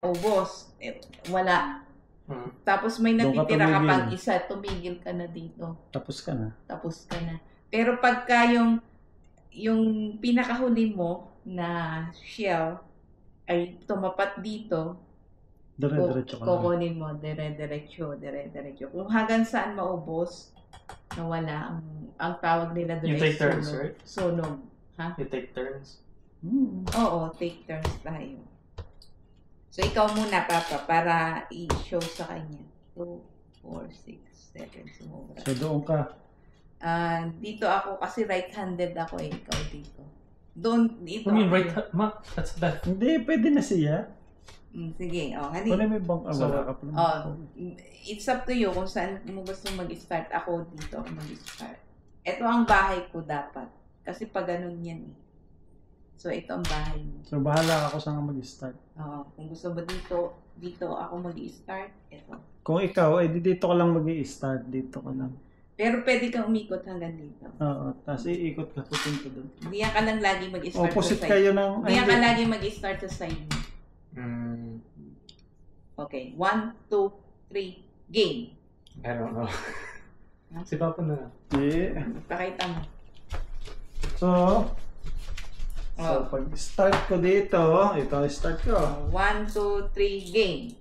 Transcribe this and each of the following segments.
ubos. Wala. Tapos may natitira kapag isa, tumigil ka na dito. Tapos ka na. Tapos ka na. Pero pagka yung pinakahuli mo na shell ay tumapat dito, dire-diretso ka na. kukunin mo, dire-diretso. Kung hanggang saan maubos, nawala ang tawag nila doon. You take turns, right? Sunog. Ha? You take turns? Oo, take turns tayo. So, ikaw muna, Papa, para i-show sa kanya. 2, 4, 6, 7, sumubra. So, doon ka. Dito ako, kasi right-handed ako eh. Ikaw dito. Doon, dito. I mean, right hand? That's that. Hindi, pwede na siya. Sige, hani. Wala may bang wala ka pa. It's up to you kung saan mo gusto mag-start. Ako dito ako mag-start. Ito ang bahay ko dapat. Kasi pag ganun yan eh. So, ito ang bahay mo. So, bahala ako saan ka mag-start. Kung gusto mo dito ako mag-start, ito. Kung ikaw, dito ka lang mag-i-start. Dito ka lang. Pero pwede kang umikot hanggang dito. Oo, tapos iikot ka pupunta doon. Diyan ka lang lagi mag-start Opposite sa side. kayo ng... Diyan ka lagi mag-start sa side mo. Okay, 1, 2, 3, game. I don't know. Si Papa na. Pakita mo. So, pag start ko dito, ito start ko. 1, 2, 3, game.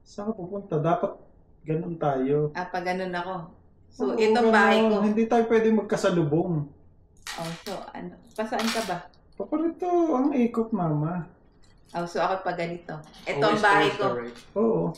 Saan ka pupunta? Dapat ganun tayo. Pag ganun ako. So, itong bahay ko. Hindi tayo pwede magkasalubong. So, pasaan ka ba? Paparito ang ikot, mama. So ako pag ganito. Ito ang bahay ko. Oo.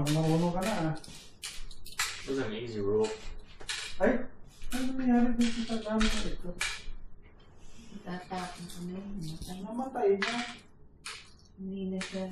Marunong ka na It was an easy rope. Ay, ano nangyari dito sa gamit ko ito? Tatapon ko na yun. Namatay na. Hindi na siya,